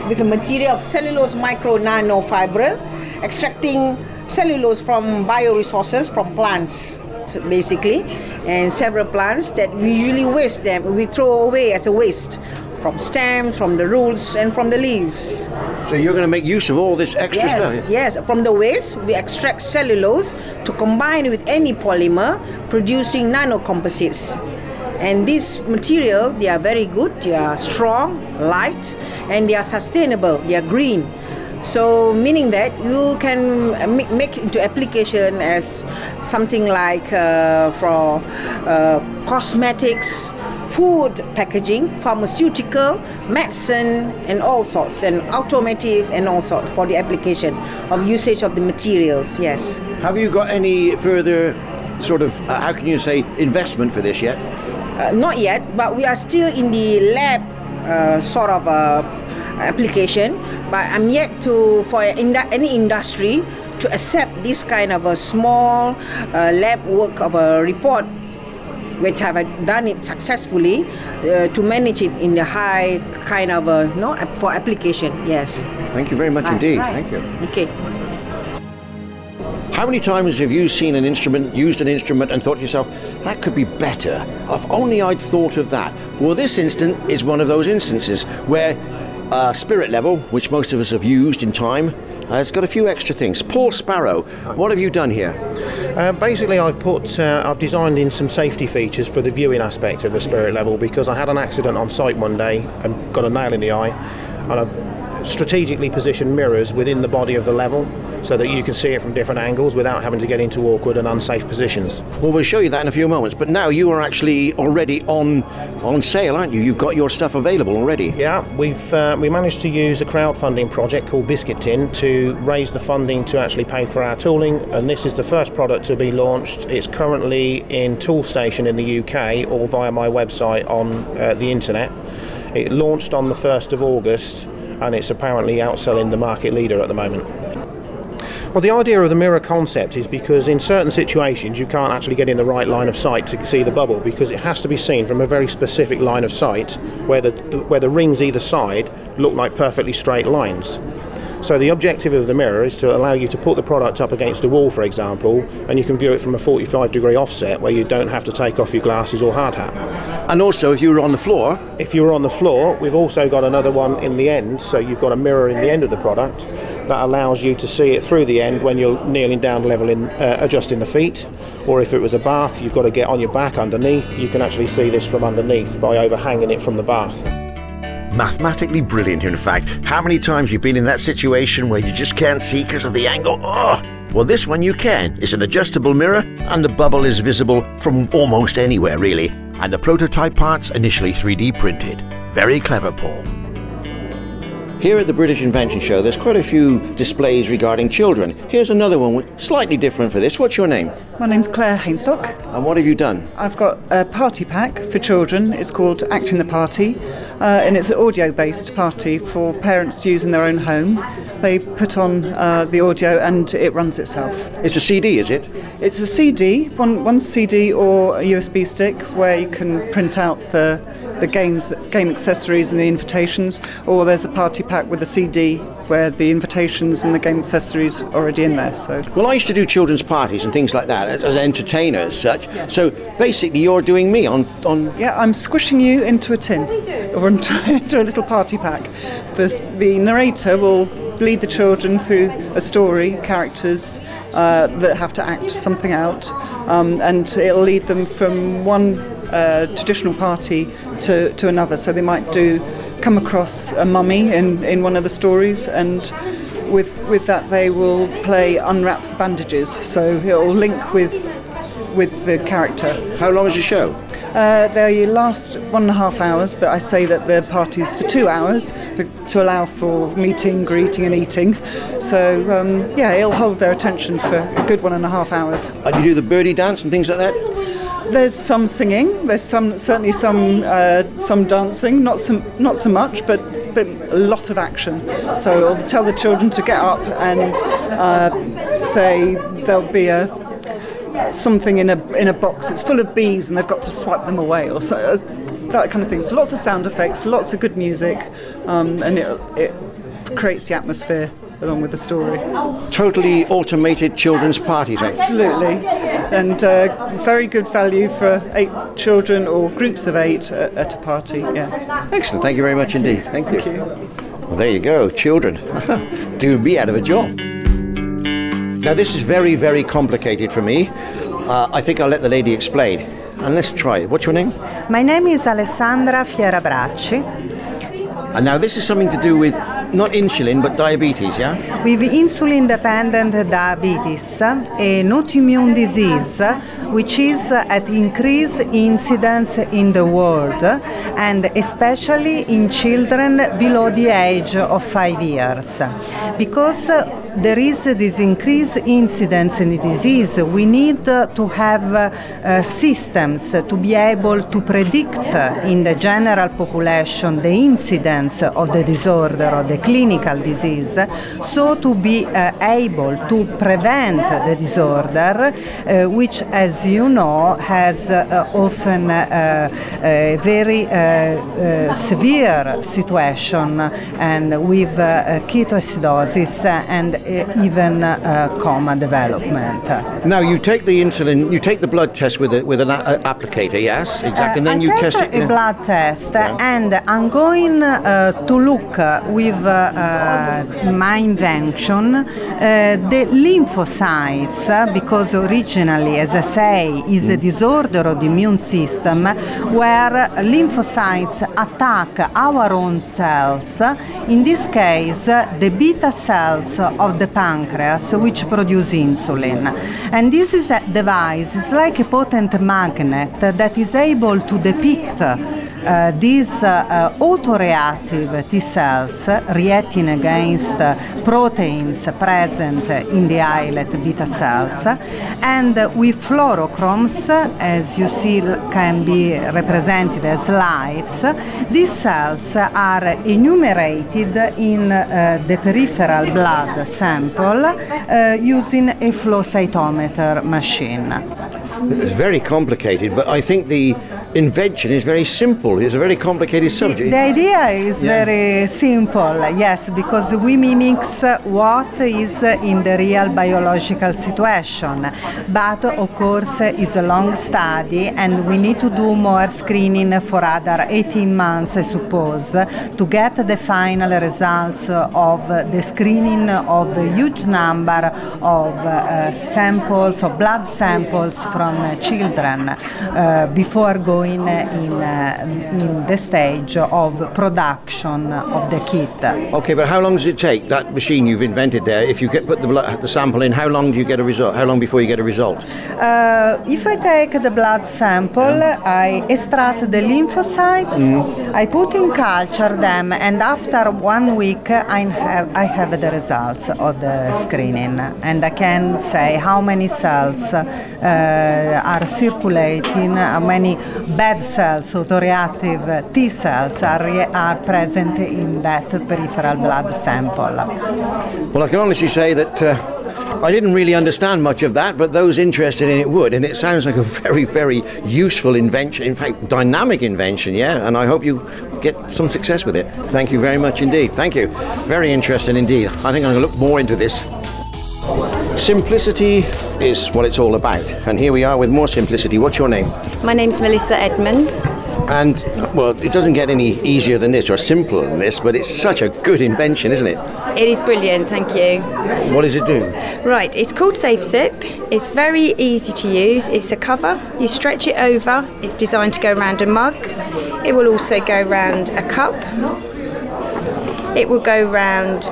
with the material of cellulose micro nanofiber, extracting cellulose from bioresources from plants, basically, and several plants that we usually waste them. We throw away as a waste from stems, from the roots, and from the leaves. So you're going to make use of all this extra stuff? Yes, from the waste we extract cellulose to combine with any polymer, producing nanocomposites. And this material, they are very good, they are strong, light, and they are sustainable, they are green. So meaning that you can make into application as something like for cosmetics, food packaging, pharmaceutical, medicine, and all sorts, and automotive and all sorts for the application of usage of the materials. Yes. Have you got any further sort of, how can you say, investment for this yet? Not yet, but we are still in the lab sort of application. But I'm yet to, for any industry, to accept this kind of a small lab work of a report, which have done it successfully, to manage it in the high kind of for application. Yes. Thank you very much indeed. Right. Thank you. Okay. How many times have you seen an instrument, used an instrument, and thought to yourself, that could be better? If only I'd thought of that. Well, this instant is one of those instances where spirit level, which most of us have used in time, it's got a few extra things. Paul Sparrow, what have you done here? Basically, I've designed in some safety features for the viewing aspect of the spirit level, because I had an accident on site one day and got a nail in the eye, and I've strategically positioned mirrors within the body of the level so that you can see it from different angles without having to get into awkward and unsafe positions. Well, we'll show you that in a few moments, but now you are actually already on sale, aren't you? You've got your stuff available already. Yeah, we managed to use a crowdfunding project called Biscuit Tin to raise the funding to actually pay for our tooling, and this is the first product to be launched. It's currently in Toolstation in the UK or via my website on the internet. It launched on the 1st of August and it's apparently outselling the market leader at the moment. Well, the idea of the mirror concept is because in certain situations you can't actually get in the right line of sight to see the bubble, because it has to be seen from a very specific line of sight where the rings either side look like perfectly straight lines. So the objective of the mirror is to allow you to put the product up against a wall, for example, and you can view it from a 45-degree offset where you don't have to take off your glasses or hard hat. And also, if you were on the floor? If you were on the floor, we've also got another one in the end, so you've got a mirror in the end of the product that allows you to see it through the end when you're kneeling down, leveling, adjusting the feet. Or if it was a bath, you've got to get on your back underneath. You can actually see this from underneath by overhanging it from the bath. Mathematically brilliant, in fact. How many times you've been in that situation where you just can't see because of the angle? Oh! Well, this one you can. It's an adjustable mirror and the bubble is visible from almost anywhere, really. And the prototype parts initially 3D printed. Very clever, Paul. Here at the British Invention Show, there's quite a few displays regarding children. Here's another one, slightly different for this. What's your name? My name's Claire Hainstock. And what have you done? I've got a party pack for children. It's called Acting the Party, and it's an audio-based party for parents to use in their own home. They put on the audio and it runs itself. It's a CD, is it? It's a CD, one CD or a USB stick where you can print out the game accessories and the invitations, or there's a party pack with a CD where the invitations and the game accessories are already in there. So. Well, I used to do children's parties and things like that as an entertainer as such. So basically you're doing me on... Yeah, I'm squishing you into a tin or into a little party pack. The narrator will lead the children through a story, characters that have to act something out, and it'll lead them from one traditional party to another. So they might come across a mummy in one of the stories, and with that they will play Unwrap the Bandages, so it'll link with the character. How long is the show? They last 1.5 hours, but I say that the party's for 2 hours to allow for meeting, greeting and eating. So yeah, it'll hold their attention for a good 1.5 hours. And you do the birdie dance and things like that? There's some singing, there's certainly some dancing, not so much, but a lot of action. So I'll tell the children to get up and say there'll be something in a box. It's full of bees and they've got to swipe them away, or so, that kind of thing. So lots of sound effects, lots of good music, and it creates the atmosphere along with the story. Totally automated children's parties. Absolutely, and very good value for 8 children or groups of 8 at a party. Yeah. Excellent. Thank you very much indeed. Thank you. Well, there you go, children. Do me out of a job. Now this is very, very complicated for me. I think I'll let the lady explain. And let's try it. What's your name? My name is Alessandra Fierabracci. And now this is something to do with not insulin but diabetes, yeah? With insulin-dependent diabetes, an autoimmune disease which is at increased incidence in the world, and especially in children below the age of 5 years. Because there is this increased incidence in the disease, we need to have systems to be able to predict in the general population the incidence of the disorder or the clinical disease, so to be able to prevent the disorder, which, as you know, has often a very severe situation, and with ketoacidosis and even coma development. Now you take the insulin, you take the blood test with an applicator, yes, exactly, and then you test it. A blood test, and I'm going to look with my invention the lymphocytes, because originally, as I say, is a disorder of the immune system where lymphocytes attack our own cells, in this case the beta cells of the pancreas, which produce insulin. And this is a device, it's like a potent magnet that is able to depict these autoreactive T cells reacting against proteins present in the islet beta cells, and with fluorochromes, as you see, can be represented as lights. These cells are enumerated in the peripheral blood sample using a flow cytometer machine. It's very complicated, but I think the invention is very simple. It's a very complicated subject. The idea is very simple, yes, because we mimic what is in the real biological situation. But of course, it's a long study, and we need to do more screening for other 18 months, I suppose, to get the final results of the screening of a huge number of samples, of blood samples from children before going in the stage of production of the kit. Okay, but how long does it take, that machine you've invented there, if you put the sample in, how long do you get a result? How long before you get a result? If I take the blood sample, I extract the lymphocytes, I put in culture them, and after 1 week I have the results of the screening, and I can say how many cells are circulating, how many bad cells, autoreactive T cells are present in that peripheral blood sample. Well, I can honestly say that I didn't really understand much of that, but those interested in it would, and it sounds like a very, very useful invention, in fact, dynamic invention, yeah, and I hope you get some success with it. Thank you very much indeed. Thank you. Very interesting indeed. I think I'm going to look more into this. Simplicity is what it's all about. And here we are with more simplicity. What's your name? My name's Melissa Edmonds. And, well, it doesn't get any easier than this or simpler than this, but it's such a good invention, isn't it? It is brilliant, thank you. What does it do? Right, it's called Safe Sip. It's very easy to use. It's a cover. You stretch it over. It's designed to go around a mug. It will also go around a cup. It will go round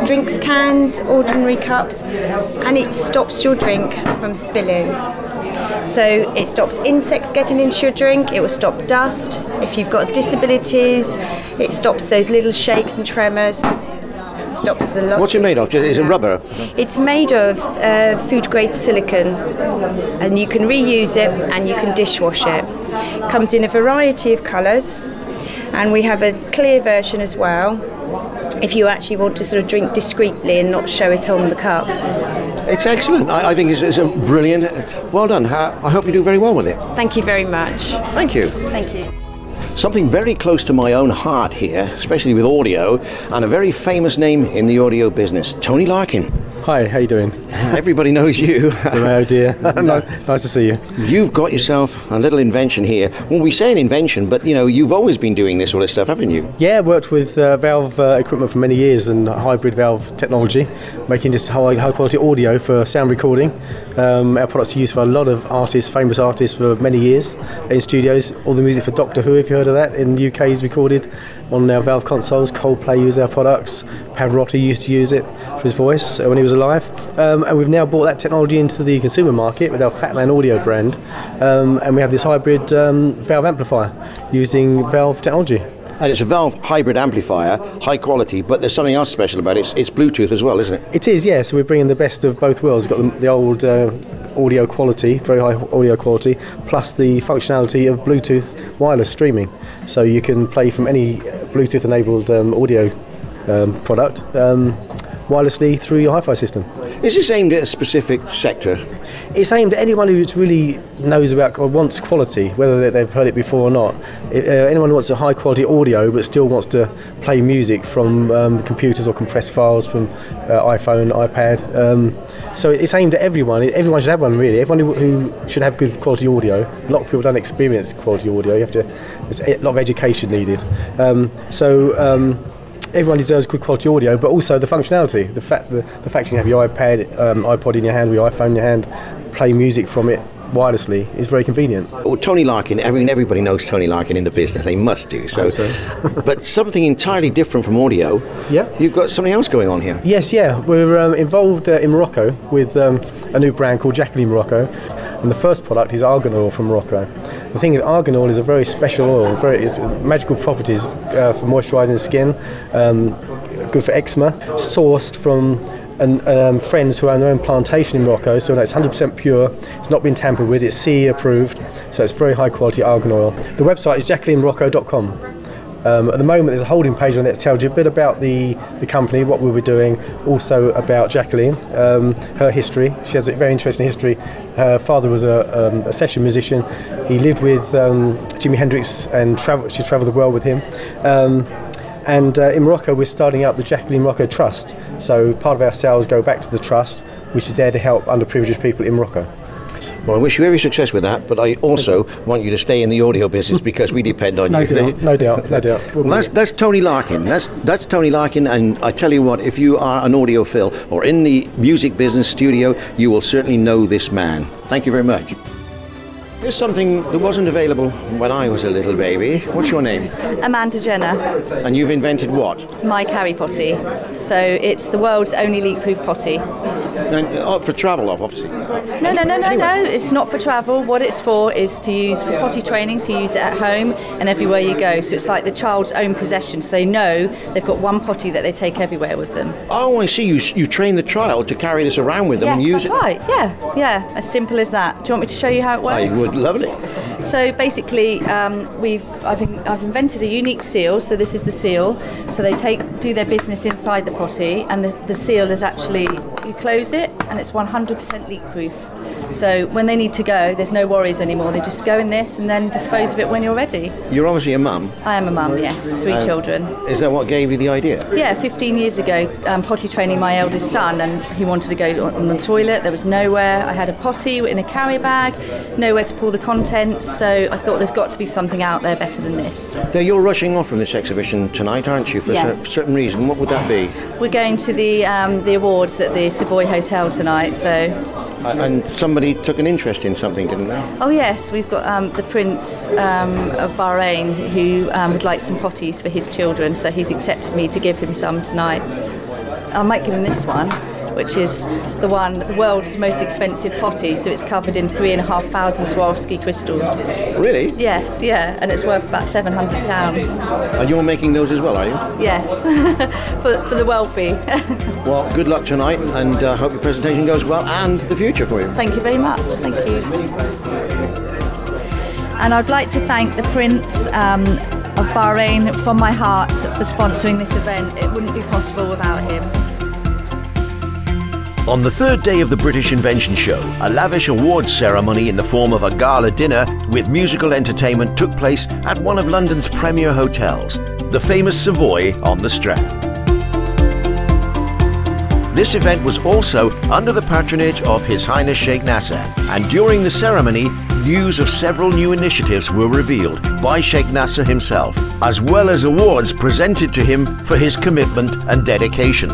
drinks cans, ordinary cups, and it stops your drink from spilling. So it stops insects getting into your drink, it will stop dust. If you've got disabilities, it stops those little shakes and tremors. It stops the lot. What's it made of? Is it rubber? It's made of food grade silicone, and you can reuse it and you can dishwash it. It comes in a variety of colours, and we have a clear version as well, if you actually want to sort of drink discreetly and not show it on the cup. It's excellent. I think it's a brilliant. Well done. I hope you do very well with it. Thank you very much. Thank you. Thank you. Something very close to my own heart here, especially with audio, and a very famous name in the audio business, Tony Larkin. Hi, how you doing? Everybody knows you. Oh dear, nice to see you. You've got yourself a little invention here. Well, we say an invention, but you know, you've always been doing this sort of stuff, haven't you? Yeah, worked with valve equipment for many years and hybrid valve technology, making just high quality audio for sound recording. Our products are used for a lot of artists, famous artists for many years in studios. All the music for Doctor Who, if you heard of that, in the UK is recorded on our valve consoles. Coldplay use our products. Pavarotti used to use it for his voice when he was alive. And we've now brought that technology into the consumer market with our Fatman Audio brand. And we have this hybrid valve amplifier using valve technology. And it's a valve hybrid amplifier, high quality, but there's something else special about it. It's Bluetooth as well, isn't it? It is, yes. So we're bringing the best of both worlds. We've got the old audio quality, very high audio quality, plus the functionality of Bluetooth wireless streaming. So you can play from any Bluetooth-enabled audio product wirelessly through your hi-fi system. Is this aimed at a specific sector? It's aimed at anyone who really knows about or wants quality, whether they've heard it before or not. Anyone who wants a high quality audio but still wants to play music from computers or compressed files from iPhone, iPad. So it's aimed at everyone. Everyone should have one, really. Everyone who should have good quality audio. A lot of people don't experience quality audio. There's a lot of education needed. Everyone deserves good quality audio, but also the functionality. The fact you can have your iPad, iPod in your hand, or your iPhone in your hand, play music from it wirelessly is very convenient. Well, Tony Larkin, I mean, everybody knows Tony Larkin in the business. They must do so. But something entirely different from audio. Yeah. You've got something else going on here. Yes, yeah. We're involved in Morocco with a new brand called Jacqueline Morocco, and the first product is argan oil from Morocco. The thing is, argan oil is a very special oil. It's magical properties for moisturising the skin, good for eczema, sourced from friends who own their own plantation in Morocco, so it's 100% pure, it's not been tampered with, it's CE approved, so it's very high quality argan oil. The website is jacquelinemorocco.com. At the moment there's a holding page on it that tells you a bit about the company, what we'll be doing, also about Jacqueline, her history. She has a very interesting history. Her father was a session musician. He lived with Jimi Hendrix and she travelled the world with him. And in Morocco we're starting up the Jacqueline Morocco Trust, so part of our sales go back to the trust, which is there to help underprivileged people in Morocco. Well, I wish you every success with that, but I also want you to stay in the audio business because we depend on you. No doubt. Well, that's Tony Larkin. That's Tony Larkin, and I tell you what, if you are an audiophile or in the music business studio, you will certainly know this man. Thank you very much. Here's something that wasn't available when I was a little baby. What's your name? Amanda Jenner. And you've invented what? My carry potty. So it's the world's only leak-proof potty. For travel, obviously. No. It's not for travel. What it's for is to use for potty training, so you use it at home and everywhere you go. So it's like the child's own possession. So they know they've got one potty that they take everywhere with them. Oh, I see. You train the child to carry this around with them and use it. Right. Yeah. As simple as that. Do you want me to show you how it works? I would. Lovely. So basically, I've invented a unique seal. So this is the seal. So they do their business inside the potty, and the seal is actually you close it, and it's 100% leak proof. So when they need to go, there's no worries anymore. They just go in this and then dispose of it when you're ready. You're obviously a mum. I am a mum, yes, 3 children. Is that what gave you the idea? Yeah, 15 years ago, potty training my eldest son, and he wanted to go on the toilet. There was nowhere. I had a potty in a carry bag, nowhere to pour the contents, so I thought there's got to be something out there better than this. Now, you're rushing off from this exhibition tonight, aren't you, for Yes. a certain reason? What would that be? We're going to the awards at the Savoy Hotel tonight, so... And somebody took an interest in something, didn't they? Oh yes, we've got the Prince of Bahrain who would like some potties for his children, so he's accepted me to give him some tonight. I might give him this one, which is the world's most expensive potty, so it's covered in 3,500 Swarovski crystals. Really? Yes, yeah, and it's worth about £700. And you're making those as well, are you? Yes, for the wealthy. Well, good luck tonight, and hope your presentation goes well, and the future for you. Thank you very much. Thank you. And I'd like to thank the Prince of Bahrain from my heart for sponsoring this event. It wouldn't be possible without him. On the third day of the British Invention Show, a lavish awards ceremony in the form of a gala dinner with musical entertainment took place at one of London's premier hotels, the famous Savoy on the Strand. This event was also under the patronage of His Highness Sheikh Nasser, and during the ceremony, news of several new initiatives were revealed by Sheikh Nasser himself, as well as awards presented to him for his commitment and dedication.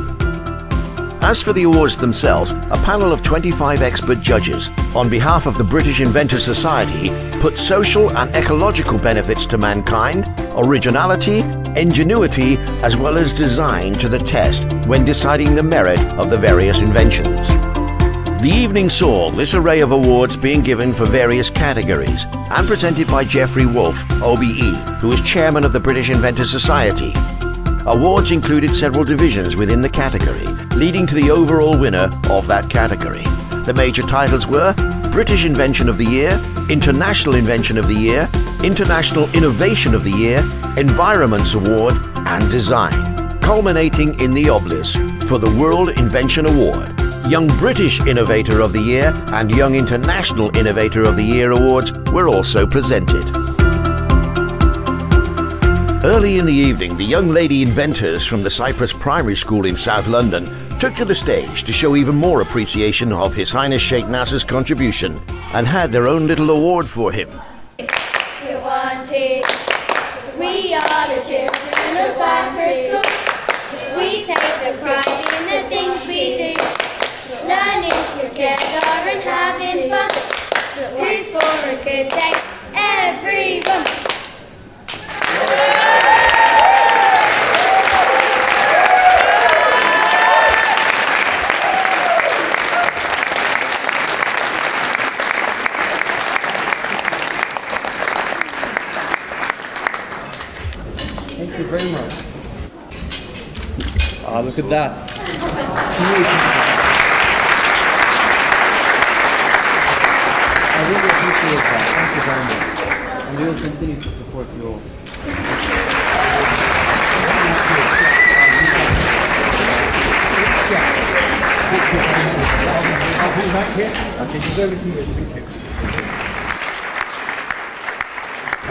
As for the awards themselves, a panel of 25 expert judges, on behalf of the British Inventors Society, put social and ecological benefits to mankind, originality, ingenuity, as well as design to the test when deciding the merit of the various inventions. The evening saw this array of awards being given for various categories and presented by Geoffrey Wolfe, OBE, who is chairman of the British Inventors Society. Awards included several divisions within the category, leading to the overall winner of that category. The major titles were British Invention of the Year, International Invention of the Year, International Innovation of the Year, Environments Award, and Design, culminating in the obelisk for the World Invention Award. Young British Innovator of the Year and Young International Innovator of the Year awards were also presented. Early in the evening, the young lady inventors from the Cyprus Primary School in South London took to the stage to show even more appreciation of His Highness Sheikh Nasser's contribution and had their own little award for him. We wanted, we are the children of Cyprus School. We take the pride in the things we do, learning together and having fun. Who's for a good day? Everyone. Thank you very much. Ah, look at that. I really appreciate that. Thank you very much. And we will continue to support you all.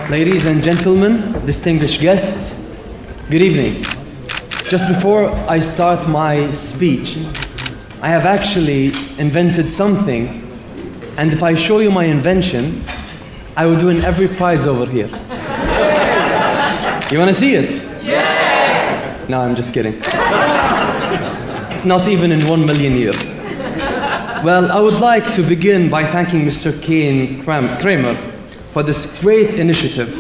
Ladies and gentlemen, distinguished guests, good evening. Just before I start my speech, I have actually invented something, and if I show you my invention, I would win every prize over here. You want to see it? Yes! No, I'm just kidding. Not even in 1 million years. Well, I would like to begin by thanking Mr. Kane Kramer for this great initiative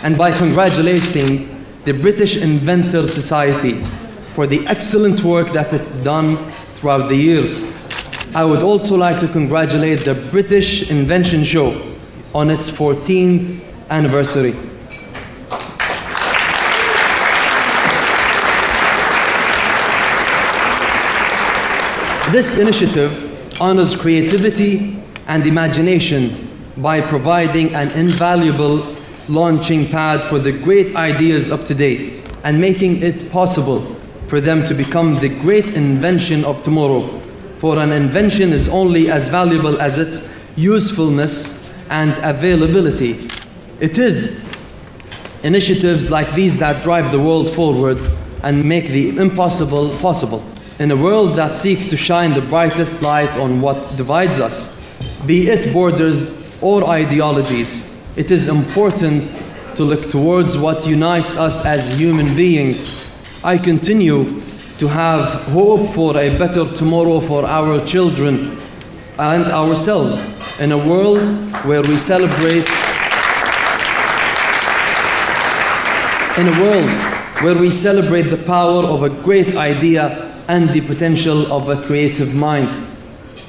and by congratulating the British Inventors Society for the excellent work that it's done throughout the years. I would also like to congratulate the British Invention Show on its 14th anniversary. This initiative honors creativity and imagination by providing an invaluable launching pad for the great ideas of today and making it possible for them to become the great invention of tomorrow for an invention is only as valuable as its usefulness and availability. It is initiatives like these that drive the world forward and make the impossible possible. In a world that seeks to shine the brightest light on what divides us, be it borders or ideologies, it is important to look towards what unites us as human beings. I continue to have hope for a better tomorrow for our children and ourselves in a world where we celebrate the power of a great idea and the potential of a creative mind.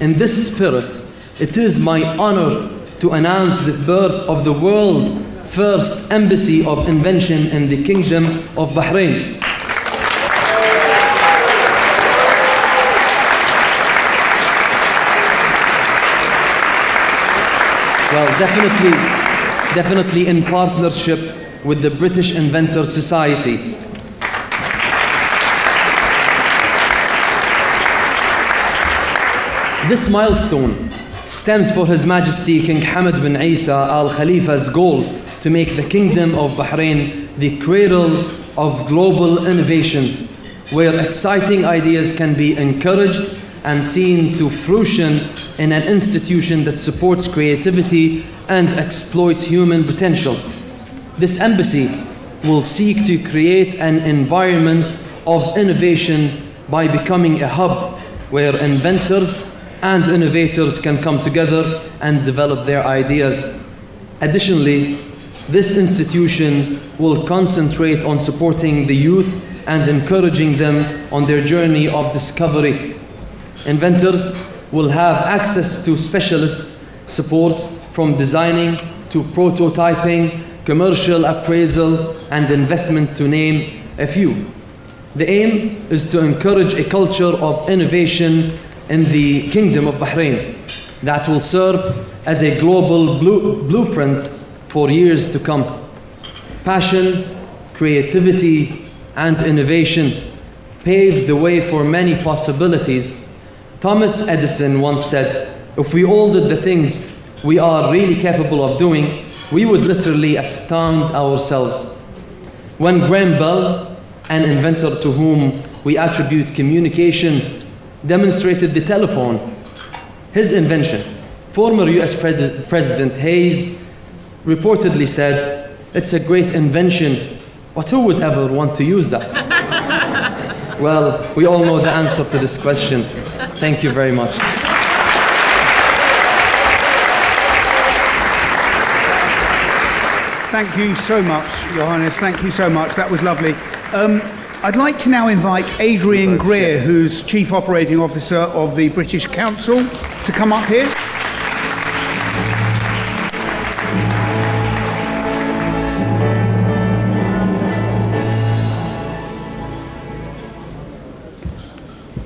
In this spirit, it is my honor to announce the birth of the world's first embassy of invention in the Kingdom of Bahrain. Well, definitely in partnership with the British Inventor Society. This milestone stems for His Majesty King Hamad bin Isa Al Khalifa's goal to make the Kingdom of Bahrain the cradle of global innovation, where exciting ideas can be encouraged and seen to fruition in an institution that supports creativity and exploits human potential. This embassy will seek to create an environment of innovation by becoming a hub where inventors and innovators can come together and develop their ideas. Additionally, this institution will concentrate on supporting the youth and encouraging them on their journey of discovery. Inventors will have access to specialist support from designing to prototyping, commercial appraisal, and investment, to name a few. The aim is to encourage a culture of innovation in the Kingdom of Bahrain that will serve as a global blueprint for years to come. Passion, creativity, and innovation paved the way for many possibilities. Thomas Edison once said, "If we all did the things we are really capable of doing, we would literally astound ourselves." When Graham Bell, an inventor to whom we attribute communication, demonstrated the telephone, his invention, former US President Hayes reportedly said, "It's a great invention, but who would ever want to use that?" Well, we all know the answer to this question. Thank you very much. Thank you so much, Your Highness. Thank you so much. That was lovely. I'd like to now invite Adrian Greer, who's Chief Operating Officer of the British Council, to come up here.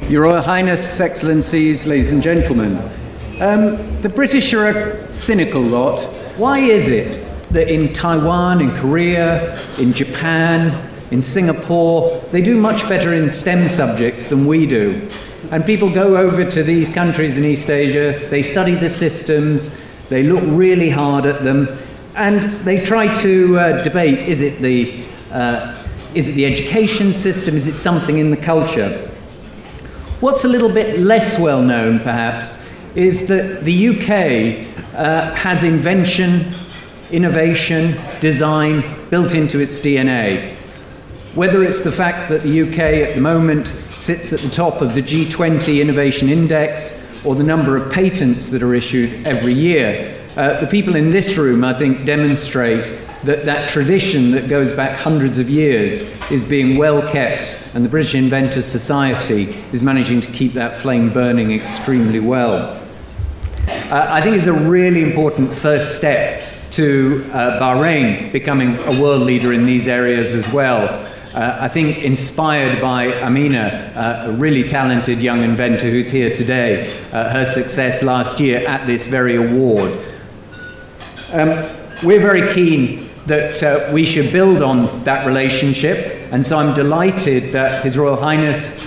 Your Royal Highness, Excellencies, ladies and gentlemen, the British are a cynical lot. Why is it that in Taiwan, in Korea, in Japan, in Singapore, they do much better in STEM subjects than we do? And people go over to these countries in East Asia, they study the systems, they look really hard at them, and they try to debate, is it the education system, is it something in the culture? What's a little bit less well known, perhaps, is that the UK has invention, innovation, design built into its DNA. Whether it's the fact that the UK at the moment sits at the top of the G20 Innovation Index, or the number of patents that are issued every year, the people in this room, I think, demonstrate that that tradition that goes back hundreds of years is being well kept, and the British Inventors Society is managing to keep that flame burning extremely well. I think it's a really important first step to Bahrain becoming a world leader in these areas as well. I think inspired by Amina, a really talented young inventor who's here today, her success last year at this very award. We're very keen that we should build on that relationship, and so I'm delighted that His Royal Highness,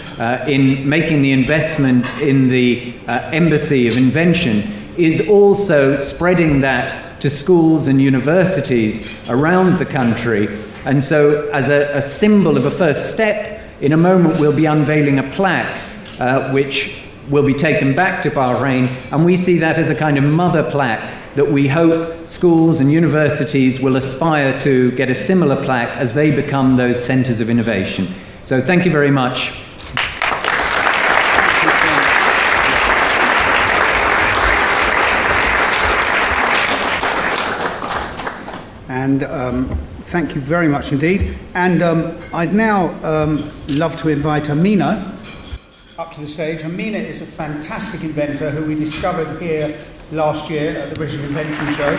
in making the investment in the Embassy of Invention, is also spreading that to schools and universities around the country. And so, as a symbol of a first step, in a moment we'll be unveiling a plaque which will be taken back to Bahrain, and we see that as a kind of mother plaque that we hope schools and universities will aspire to get a similar plaque as they become those centres of innovation. So thank you very much. And thank you very much indeed. And I'd now love to invite Amina up to the stage. Amina is a fantastic inventor who we discovered here last year at the British Invention Show.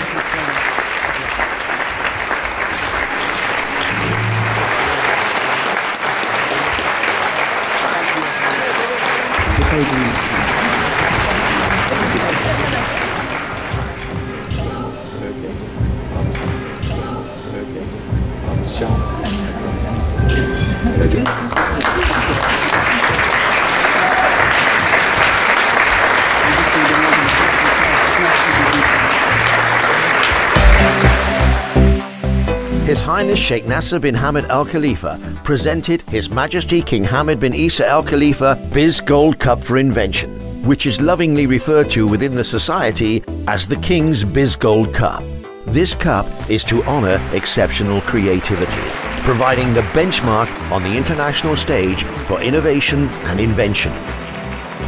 His Highness Sheikh Nasser bin Hamad Al Khalifa presented His Majesty King Hamad bin Isa Al Khalifa Biz Gold Cup for Invention, which is lovingly referred to within the society as the King's Biz Gold Cup. This cup is to honour exceptional creativity, providing the benchmark on the international stage for innovation and invention.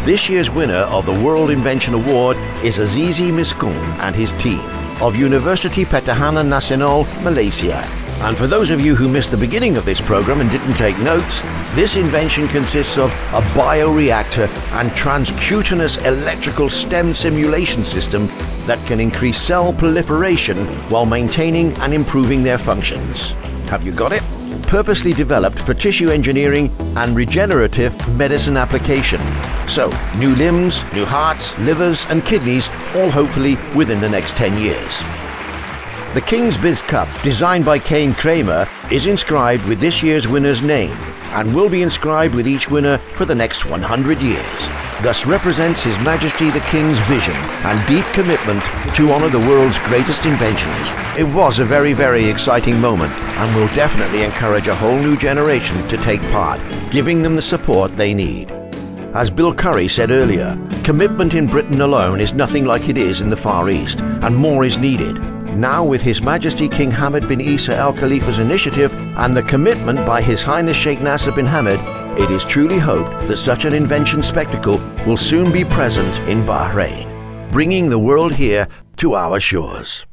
This year's winner of the World Invention Award is Azizi Miskun and his team of University Petahanan Nasional, Malaysia. And for those of you who missed the beginning of this program and didn't take notes, this invention consists of a bioreactor and transcutaneous electrical stem simulation system that can increase cell proliferation while maintaining and improving their functions. Have you got it? Purposely developed for tissue engineering and regenerative medicine application. So, new limbs, new hearts, livers and kidneys, all hopefully within the next 10 years. The King's Biz Cup, designed by Kane Kramer, is inscribed with this year's winner's name and will be inscribed with each winner for the next 100 years. Thus represents His Majesty the King's vision and deep commitment to honour the world's greatest inventions. It was a very, very exciting moment and will definitely encourage a whole new generation to take part, giving them the support they need. As Bill Curry said earlier, commitment in Britain alone is nothing like it is in the Far East, and more is needed. Now, with His Majesty King Hamad bin Isa Al Khalifa's initiative and the commitment by His Highness Sheikh Nasser bin Hamad, it is truly hoped that such an invention spectacle will soon be present in Bahrain, bringing the world here to our shores.